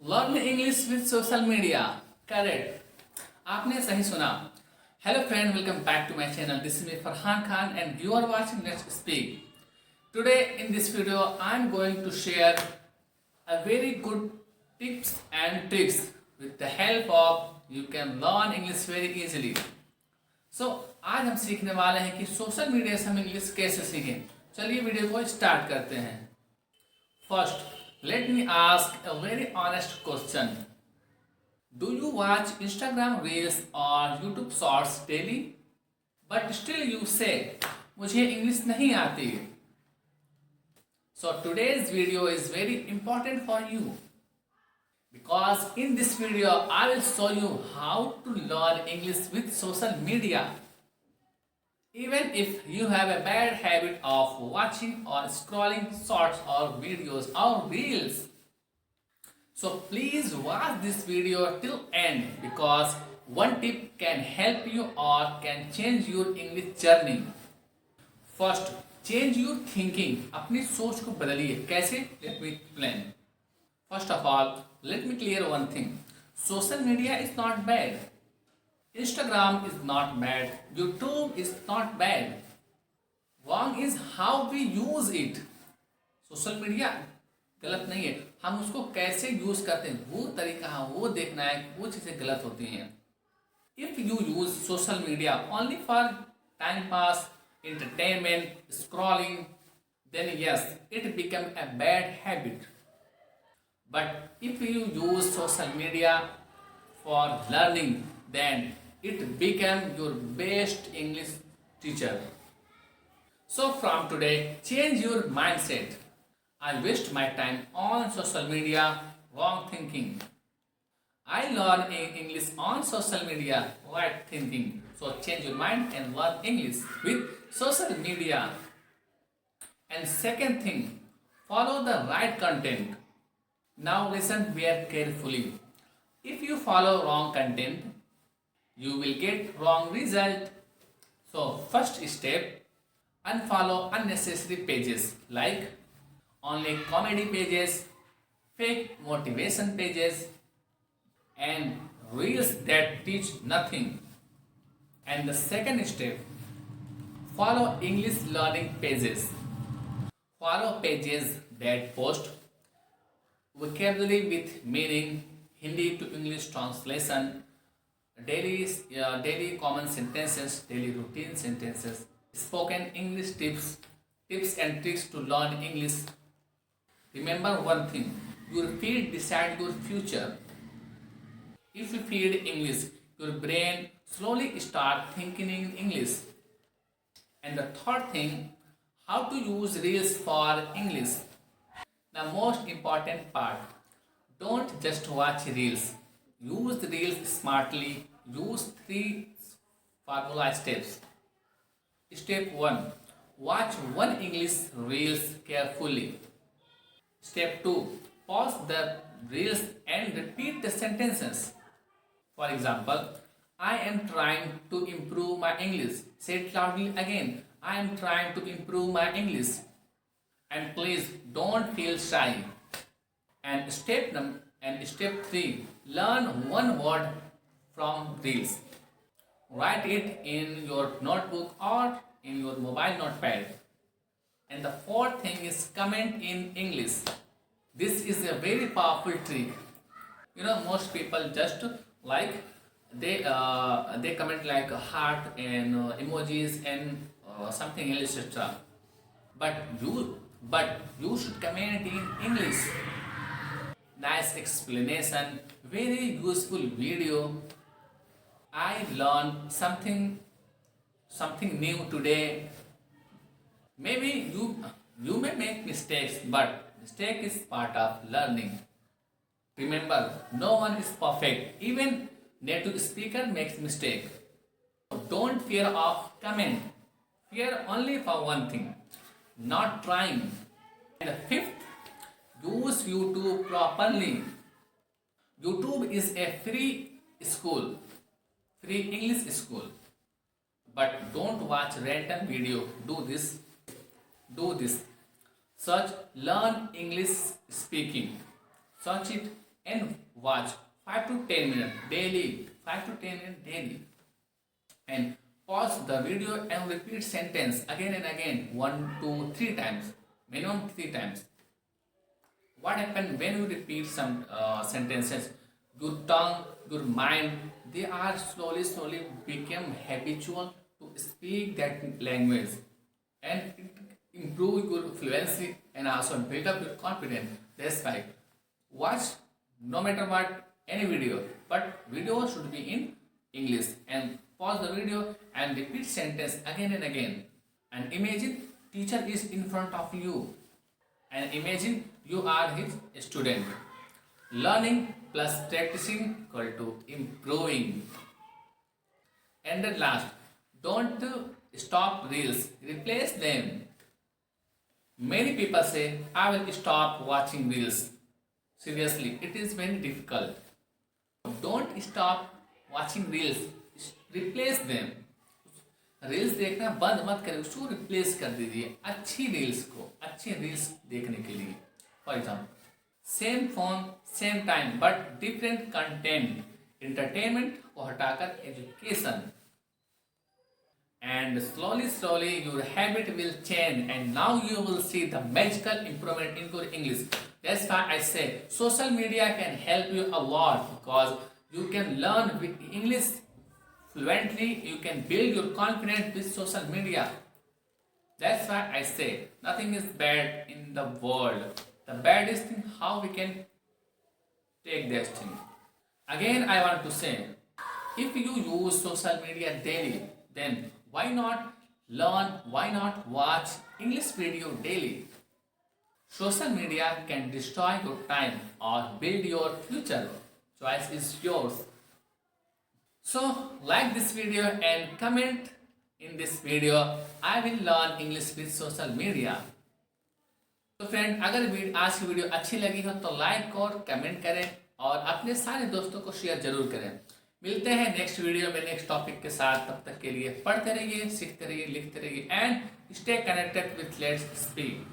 Learn English with social media. Correct, आपने सही सुना। Hello friend, welcome back to my channel. This is me Farhan Khan and you are watching Let's Speak. Today in this video I am going to share a very good tips and tricks with the help of you can learn English very easily. So आज हम सीखने वाले हैं कि social media से हम English कैसे सीखें। चलिए वीडियो को स्टार्ट करते हैं। First, let me ask a very honest question. Do you watch Instagram Reels or YouTube Shorts daily? But still you say, मुझे इंग्लिश नहीं आती। So today's video is very important for you. Because in this video I will show you how to learn English with social media. Even if you have a bad habit of watching or scrolling shorts or videos or reels. So please watch this video till end because one tip can help you or can change your English journey. First, change your thinking. अपनी सोच को बदलिए। कैसे? Let me explain. First of all, let me clear one thing. Social media is not bad. Instagram is not bad. YouTube is not bad. Wrong is how we use it. Social media गलत नहीं है, हम उसको कैसे use करते हैं वो तरीका है, वो देखना है, वो चीज़ें गलत होती हैं। If you use social media only for time pass, entertainment, scrolling, then yes, it become a bad habit. But if you use social media for learning, then it became your best English teacher. So from today, change your mindset. I waste my time on social media, wrong thinking. I learn English on social media, right thinking. So change your mind and learn English with social media. And second thing, follow the right content. Now listen very carefully. If you follow wrong content, you will get wrong result. So first step, unfollow unnecessary pages like only comedy pages, fake motivation pages, and reels that teach nothing. And the second step, follow English learning pages. Follow pages that post vocabulary with meaning, Hindi to English translation, daily common sentences, daily routine sentences, spoken English tips and tricks to learn English. Remember one thing, your feed decide your future. If you feed English, your brain slowly start thinking in English. And the third thing, how to use reels for English. The most important part, don't just watch reels. Use the reels smartly. Use 3 formula steps. Step 1. Watch one English reels carefully. Step 2. Pause the reels and repeat the sentences. For example, I am trying to improve my English. Say it loudly again. I am trying to improve my English. And please don't feel shy. And step 3, learn one word from reels. Write it in your notebook or in your mobile notepad. And the fourth thing is comment in English. This is a very powerful trick. Most people just like they comment like a heart and emojis and something else, etc. But you should comment in English. Nice explanation, very useful video. I learned something new today. Maybe you may make mistakes, but mistake is part of learning. Remember, no one is perfect. Even native speaker makes mistake. Don't fear of comment. Fear only for one thing, not trying. And the fifth, use YouTube properly. YouTube is a free school, free English school. But don't watch random video. Do this. Search learn English speaking. Search it and watch 5 to 10 minutes daily, 5 to 10 minutes daily, and pause the video and repeat sentence again and again 1 to 3 times, minimum 3 times. What happens when you repeat some sentences? Your tongue, your mind, they are slowly become habitual to speak that language, and it improve your fluency and also build up your confidence. That's why watch no matter what any video, but video should be in English, and pause the video and repeat sentence again and again. And imagine teacher is in front of you, and imagine you are his student. Learning plus practicing equal to improving. And at last, don't stop reels, replace them. Many people say, I will stop watching reels. Seriously, it is very difficult. Don't stop watching reels, replace them. Reels देखना बंद मत करें, उसको replace कर दीजिए अच्छी reels को, अच्छे रील्स देखने के लिए. For example, same phone same time but different content. Entertainment को हटाकर education. And slowly your habit will change, and now you will see the magical improvement in your English. That's why I say social media can help you a lot, because you can learn with English fluently. You can build your confidence with social media. That's why I say nothing is bad in the world. The baddest thing how we can take this thing. Again I want to say, if you use social media daily, then why not learn, why not watch English video daily? Social media can destroy your time or build your future. Choice is yours. So like this video and comment in this video, I will learn English with social media. तो friend, अगर आज की video अच्छी लगी हो तो like और comment करें और अपने सारे दोस्तों को शेयर जरूर करें. मिलते हैं नेक्स्ट वीडियो में नेक्स्ट टॉपिक के साथ. तब तक के लिए पढ़ते रहिए, सीखते रहिए, लिखते रहिए, and stay connected with let's speak.